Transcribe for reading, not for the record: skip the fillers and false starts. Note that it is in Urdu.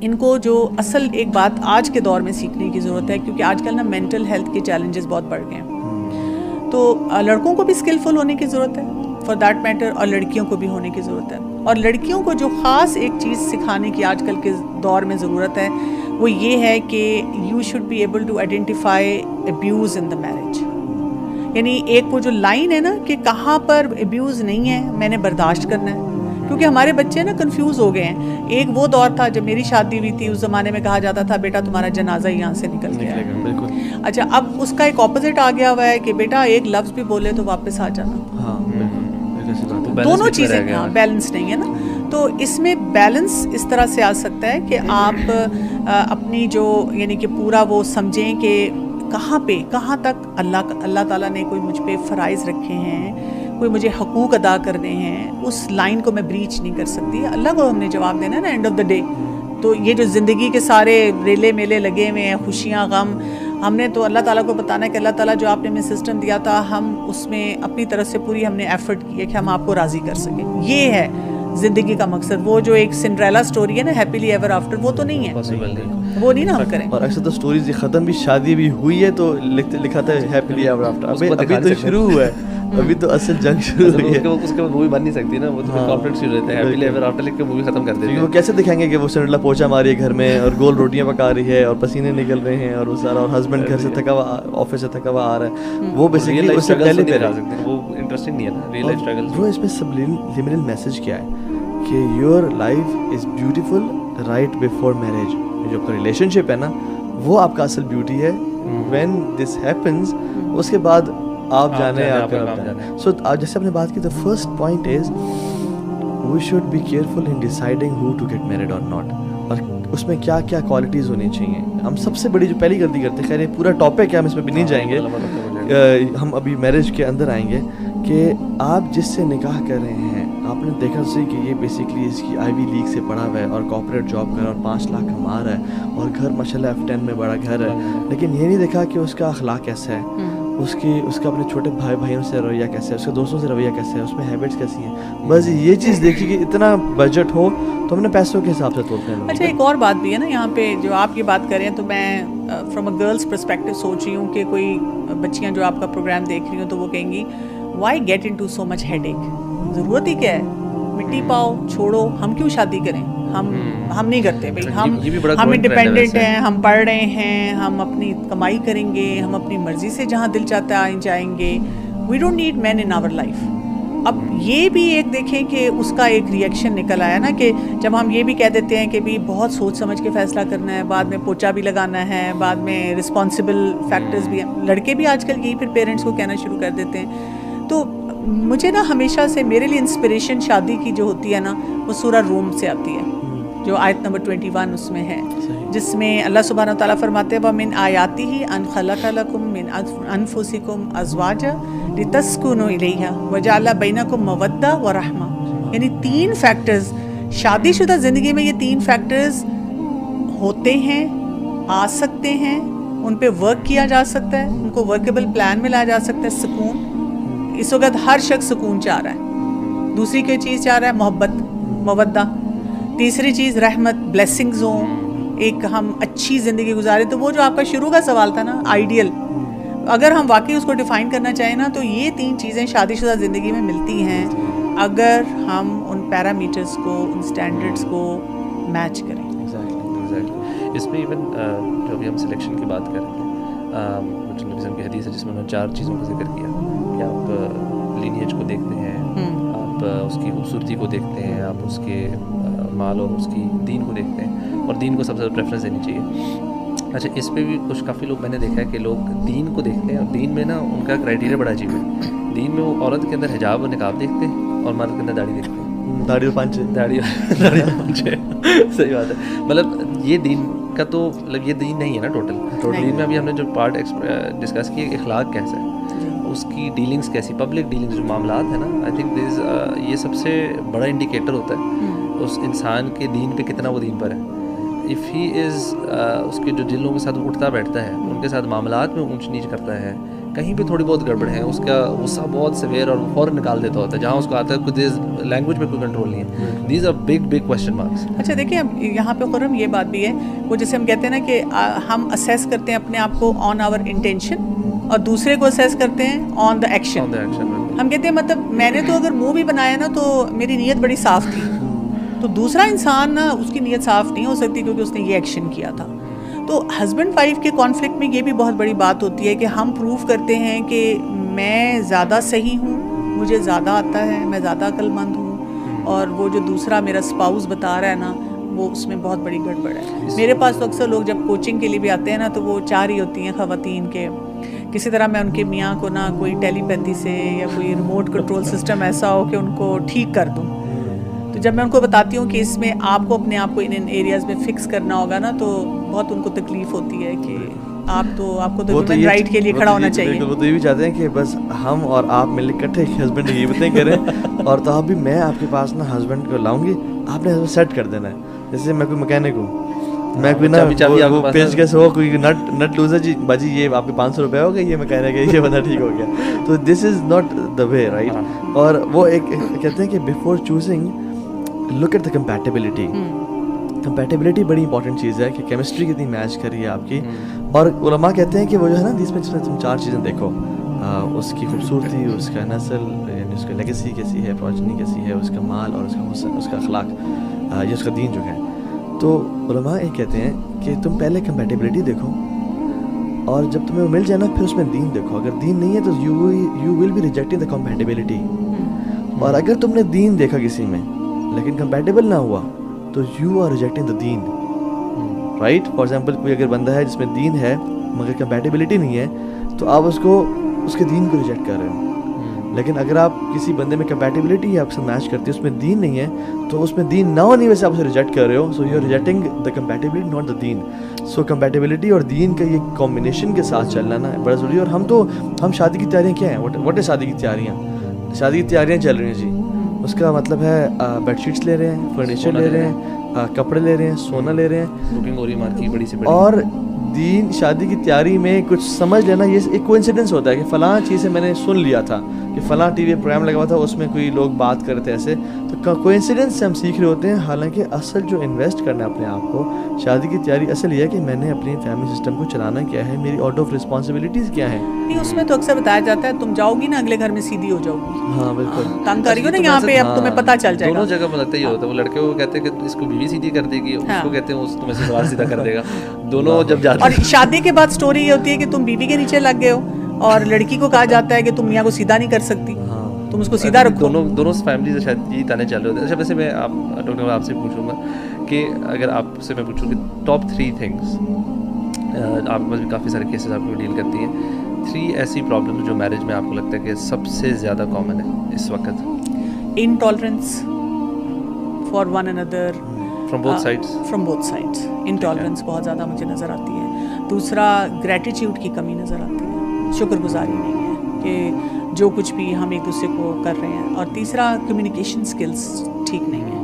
ان کو جو اصل ایک بات آج کے دور میں سیکھنے کی ضرورت ہے، کیونکہ آج کل نا مینٹل ہیلتھ کے چیلنجز بہت بڑھ گئے ہیں، تو لڑکوں کو بھی اسکلفل ہونے کی ضرورت ہے فار دیٹ میٹر، اور لڑکیوں کو بھی ہونے کی ضرورت ہے. اور لڑکیوں کو جو خاص ایک چیز سکھانے کی آج کل کے دور میں ضرورت ہے وہ یہ ہے کہ you should be able to identify abuse in the marriage. یعنی ایک وہ جو لائن ہے نا کہ کہاں پر ابیوز نہیں ہے میں نے برداشت کرنا ہے، کیونکہ ہمارے بچے نا کنفیوز ہو گئے ہیں. ایک وہ دور تھا جب میری شادی ہوئی تھی، اس زمانے میں کہا جاتا تھا بیٹا تمہارا جنازہ یہاں سے نکل گیا ہے. اچھا اب اس کا ایک اپوزٹ آ گیا ہوا ہے کہ بیٹا ایک لفظ بھی بولے تو واپس آ جانا. دونوں چیزیں بیلنس نہیں ہے نا. تو اس میں بیلنس اس طرح سے آ سکتا ہے کہ آپ اپنی جو یعنی کہ پورا وہ سمجھیں کہ کہاں تک اللہ تعالیٰ نے کوئی مجھ پہ فرائض رکھے ہیں، کوئی مجھے حقوق ادا کرنے ہیں، اس لائن کو میں بریچ نہیں کر سکتی. اللہ کو ہم نے جواب دینا ہے نا اینڈ آف دا ڈے. تو یہ جو زندگی کے سارے ریلے میلے لگے ہوئے ہیں، خوشیاں غم، ہم نے تو اللہ تعالیٰ کو بتانا ہے کہ اللہ تعالیٰ جو آپ نے ہمیں سسٹم دیا تھا ہم اس میں اپنی طرف سے پوری ہم نے ایفرٹ کی ہے کہ ہم آپ کو راضی کر سکیں. یہ ہے زندگی کا مقصد. وہ جو ایک سنڈریلا سٹوری ہے نا ہیپیلی ایور آفٹر، وہ تو نہیں ہے، وہ نہیں نا ہم کریں. اور اکثر تو سٹوریز یہ ختم بھی شادی بھی ہوئی ہے تو لکھا تھا ہیپیلی ایور آفٹر. ابھی تو شروع ہوا ہے، ابھی تو اصل جنگ شروع ہوئی ہے. اس کے مووی بن نہیں سکتی نا، وہ تو کانفلکٹ شروع رہتا ہے. ہیپیلی ایور آفٹر لکھ کے مووی ختم کر دیتے ہیں. وہ کیسے دکھائیں گے کہ وہ سنڈریلا پوچھا ماری ہے گھر میں اور گول روٹیاں پکا رہی ہے اور پسینے نکل رہے ہیں اور وہ سارا، اور ہسبینڈ گھر سے تھکا ہوا، آفس سے تھکا ہوا آ رہا ہے. وہ بیسیکلی اس سے پہلے دکھا سکتے ہیں. وہ انٹرسٹنگ نہیں ہے نا ریئل لائف اسٹرگل. وہ اس میں سبلیمنل میسج کیا ہے کہ your life is beautiful right before marriage. جو آپ کا ریلیشن شپ ہے نا وہ آپ کا اصل بیوٹی ہے. وین دس ہیپنز اس کے بعد آپ جانے آپ کا کام جانے. سو جیسے آپ نے بات کی تو first point is we should be careful in deciding how to get married or not, اور اس میں کیا کیا کوالٹیز ہونی چاہیے. ہم سب سے بڑی جو پہلی غلطی کرتے ہیں، خیر یہ پورا ٹاپک ہے ہم اس میں بھی نہیں جائیں گے، ہم ابھی میرج کے اندر آئیں گے، کہ آپ جس سے نکاح کر رہے ہیں آپ نے دیکھا صحیح کہ یہ بیسیکلی اس کی آئی وی لیگ سے پڑھا ہوا ہے اور کارپوریٹ جاب کر رہا ہے اور 5 لاکھ کما رہا ہے اور گھر ماشاءاللہ F10 میں بڑا گھر ہے، لیکن یہ نہیں دیکھا کہ اس کا اخلاق کیسا ہے، اس کا اپنے چھوٹے بھائیوں سے رویہ کیسا ہے، اس کے دوستوں سے رویہ کیسا ہے، اس میں ہیبٹس کیسی ہیں. بس یہ چیز دیکھی کہ اتنا بجٹ ہو تو ہم نے پیسوں کے حساب سے تولتے ہیں. اچھا ایک اور بات بھی ہے نا یہاں پہ جو آپ یہ بات کر رہے ہیں، تو میں فرام اے گرلس پرسپیکٹو سوچ رہی ہوں کہ کوئی بچیاں جو آپ کا پروگرام دیکھ رہی ہوں تو وہ کہیں گی why get in to so much head ایک، ضرورت ہی کیا ہے، مٹی پاؤ چھوڑو، ہم کیوں شادی کریں، ہم نہیں کرتے بھائی، ہم انڈیپینڈنٹ ہیں، ہم پڑھ رہے ہیں، ہم اپنی کمائی کریں گے، ہم اپنی مرضی سے جہاں دل چاہتا ہے جائیں گے، we don't need men in our life. اب یہ بھی ایک دیکھیں کہ اس کا ایک ریئیکشن نکل آیا نا کہ جب ہم یہ بھی کہہ دیتے ہیں کہ بھی بہت سوچ سمجھ کے فیصلہ کرنا ہے، بعد میں پوچا بھی لگانا ہے، بعد میں رسپانسبل فیکٹرز بھی ہیں. لڑکے بھی آج کل یہی پھر پیرنٹس کو کہنا شروع کر دیتے ہیں. تو مجھے نا ہمیشہ سے میرے لیے انسپریشن شادی کی جو ہوتی ہے نا وہ سورہ روم سے آتی ہے، جو آیت نمبر 21 اس میں ہے، جس میں اللہ سبحانہ و تعالیٰ فرماتے ہیں وَمِنْ آیَاتِهِ أَنْ خَلَقَ لَكُم مِّنْ أَنفُسِكُمْ أَزْوَاجًا لِتَسْكُنُوا إِلَيْهَا وَجَعَلَ بَيْنَكُم مَّوَدَّةً وَرَحْمَةً. یعنی 3 فیکٹرز شادی شدہ زندگی میں، یہ 3 فیکٹرز ہوتے ہیں، آ سکتے ہیں، ان پہ ورک کیا جا سکتا ہے، ان کو ورکیبل پلان میں لایا جا سکتا ہے. سکون، اس وقت ہر شخص سکون چاہ رہا ہے. دوسری کوئی چیز چاہ رہا ہے محبت، مودہ. تیسری چیز رحمت، بلیسنگز ہوں، ایک ہم اچھی زندگی گزارے. تو وہ جو آپ کا شروع کا سوال تھا نا آئیڈیل، اگر ہم واقعی اس کو ڈیفائن کرنا چاہیں نا تو یہ 3 چیزیں شادی شدہ زندگی میں ملتی ہیں اگر ہم ان پیرامیٹرز کو، ان سٹینڈرڈز کو میچ کریں. اس میں ایون جو ابھی ہم سلیکشن کی بات کر رہے ہیں، نبی صلی کی حدیث ہے جس میں انہوں نے 4 چیزوں کا ذکر کیا کہ آپ لینیج کو دیکھتے ہیں، آپ اس کی خوبصورتی کو دیکھتے ہیں، آپ اس کے مال اور اس کی دین کو دیکھتے ہیں، اور دین کو سب سے زیادہ پریفرنس دینی چاہیے. اچھا اس پہ بھی کافی لوگ میں نے دیکھا ہے کہ لوگ دین کو دیکھتے ہیں، اور دین میں نا ان کا کرائٹیریا بڑا عجیب ہے. دین میں وہ عورت کے اندر حجاب اور نقاب دیکھتے ہیں اور مرد کے اندر داڑھی دیکھتے ہیں، داڑھی اور پانچے. صحیح بات ہے. مطلب یہ دین کا تو مطلب یہ دین نہیں ہے نا ٹوٹل. دین میں ابھی ہم نے جو پارٹ ڈسکس کیا اخلاق کیسا ہے، اس کی ڈیلنگس کیسی، پبلک ڈیلنگس جو معاملات ہیں نا، آئی تھنک یہ سب سے بڑا انڈیکیٹر ہوتا ہے اس انسان کے دین پہ کتنا وہ دین پر ہے. اف ہی از اس کے جو جن لوگوں کے ساتھ اٹھتا بیٹھتا ہے، ان کے ساتھ معاملات میں اونچ نیچ کرتا ہے، کہیں پہ تھوڑی بہت گڑبڑ ہے اس کا غصہ بہت سویئر اور فوراً نکال دیتا ہوتا ہے, جہاں اس کو آتا ہے کچھ لینگویج میں کوئی کنٹرول نہیں ہے. These are big big question marks. اچھا دیکھیں اب یہاں پہ خرم یہ بات بھی ہے, وہ جیسے ہم کہتے ہیں نا کہ ہم اسیس کرتے ہیں اپنے آپ کو آن آور انٹینشن اور دوسرے کو اسیس کرتے ہیں آن دا ایکشن. ہم کہتے ہیں مطلب میں نے تو اگر منہ بھی بنایا نا تو میری نیت بڑی صاف تھی, تو دوسرا انسان نا اس کی نیت صاف نہیں ہو سکتی کیونکہ اس نے یہ ایکشن کیا تھا. تو ہسبینڈ وائف کے کانفلکٹ میں یہ بھی بہت بڑی بات ہوتی ہے کہ ہم پروف کرتے ہیں کہ میں زیادہ صحیح ہوں, مجھے زیادہ آتا ہے, میں زیادہ عقل مند ہوں, اور وہ جو دوسرا میرا اسپاؤس بتا رہا ہے نا وہ اس میں بہت بڑی گڑبڑ ہے. میرے پاس تو اکثر لوگ جب کوچنگ کے لیے بھی آتے ہیں نا تو وہ چار ہی ہوتی ہیں خواتین کے, کسی طرح میں ان کے میاں کو نا کوئی ٹیلی پیتھی سے یا کوئی ریموٹ کنٹرول سسٹم ایسا ہو کہ ان کو ٹھیک کر دوں. تو جب میں ان کو بتاتی ہوں کہ اس میں آپ کو اپنے آپ کو ان ایریاز میں فکس کرنا ہوگا نا تو بہت ان کو تکلیف ہوتی ہے کہ آپ کو ہیومن رائٹ کے لیے کھڑا ہونا چاہیے. وہ تو یہ بھی چاہتے ہیں کہ بس ہم اور آپ مل کے اکٹھے ہسبینڈ یہ باتیں کریں اور تو آپ بھی میں آپ کے پاس نا ہسبینڈ کو لاؤں گی, آپ نے سیٹ کر دینا ہے. جیسے میں کوئی مکینک ہوں, میں کوئی نا وہ پیچ کیسے ہو کوئی نٹ لوزر, جی باجی یہ آپ کے 500 روپے ہو گئے, یہ مکینک ہے, یہ بندہ ٹھیک ہو گیا. تو دس is not the way right. اور وہ ایک کہتے ہیں کہ before choosing look at the compatibility. Compatibility بڑی امپورٹنٹ چیز ہے کہ کیمسٹری کتنی میچ کر رہی ہے آپ کی. اور علماء کہتے ہیں کہ وہ جو ہے نا اس میں تم 4 چیزیں دیکھو, اس کی خوبصورتی, اس کا نسل یعنی اس کا لیگیسی کیسی ہے, پروجنی کیسی ہے, اس کا مال اور اس کا حسن, اس کا اخلاق, یہ اس کا دین جو ہے. تو علماء یہ کہتے ہیں کہ تم پہلے کمپیٹیبلٹی دیکھو اور جب تمہیں وہ مل جائے نا پھر اس میں دین دیکھو. اگر دین نہیں ہے تو you will be rejecting the compatibility. اور اگر تم نے دین دیکھا کسی میں لیکن کمپیٹیبل نہ ہوا تو یو آر ریجیکٹنگ دا دین رائٹ. فار ایگزامپل کوئی اگر بندہ ہے جس میں دین ہے مگر کمپیٹیبلٹی نہیں ہے تو آپ اس کے دین کو ریجیکٹ کر رہے ہو. لیکن اگر آپ کسی بندے میں کمپیٹیبلٹی ہے آپ سے میچ کرتی ہے, اس میں دین نہیں ہے تو اس میں دین نہ ہونے وجہ سے آپ اسے ریجیکٹ کر رہے ہو. So you are rejecting the compatibility not the دین. سو کمپیٹیبلٹی اور دین کا یہ کمبینیشن کے ساتھ چلنا نا بڑا ضروری ہے. اور ہم شادی کی تیاریاں کیا ہیں, واٹ ہے شادی کی تیاریاں؟ شادی کی تیاریاں چل رہی ہیں جی. اس کا مطلب ہے بیڈ شیٹس لے رہے ہیں, فرنیچر لے رہے ہیں, کپڑے لے رہے ہیں, سونا لے رہے ہیں, بکنگ ہو رہی مارکیٹ بڑی سی بڑی. اور دین شادی کی تیاری میں کچھ سمجھ لینا یہ ایک کوئنسیڈنس ہوتا ہے کہ فلاں چیز سے میں نے سن لیا تھا کہ فلاں ٹی وی پروگرام لگا ہوا تھا, اس میں کوئی لوگ بات کرتے ایسے, تو کوئنسیڈنس سے ہم سیکھ رہے ہوتے ہیں. حالانکہ اصل جو انویسٹ کرنا ہے اپنے آپ کو شادی کی تیاری اصل یہ ہے کہ میں نے اپنی فیملی سسٹم کو چلانا کیا ہے, میری آؤٹ آف رسپانسبلٹیز کیا ہیں. نہیں اس میں تو اکثر بتایا جاتا ہے تم جاؤ گی نا اگلے گھر میں سیدھی ہو جاؤ گی. ہاں بالکل تنگ کر رہی ہو نا یہاں پہ, اب تمہیں پتہ چل جائے گا. دونوں جگہ مجھے لگتا ہے یہ ہوتا ہے, وہ لڑکے کو کہتے ہیں کہ اس کو بیوی سیدھی کر دے گی, اس کو کہتے ہیں تمہیں سلوار سیدھا کر دے گا. دونوں جب جاتے ہیں. اور شادی کے بعد سٹوری یہ ہوتی ہے کہ تم بیوی کے نیچے لگ گئے ہو اور لڑکی کو کہا جاتا ہے کہ تم میاں کو سیدھا نہیں کر سکتی, تم اس کو سیدھا رکھو. دونوں فیملی سے شاید یہی تانے چل رہے ہوتے ہیں. اچھا ویسے میں ڈاکٹر آپ سے پوچھوں گا کہ اگر آپ سے میں پوچھوں کہ ٹاپ 3 تھنگس, آپ کے پاس بھی کافی سارے کیسز آپ کو ڈیل کرتی ہیں, 3 ایسی پرابلم جو میرج میں آپ کو لگتا ہے کہ سب سے زیادہ کامن ہے اس وقت. Intolerance for one another from both sides. Intolerance بہت زیادہ مجھے نظر آتی ہے. دوسرا گریٹیٹیوڈ کی کمی نظر آتی ہے, شکر گزاری نہیں ہے کہ جو کچھ بھی ہم ایک دوسرے کو کر رہے ہیں. اور تیسرا کمیونیکیشن سکلز ٹھیک نہیں ہے.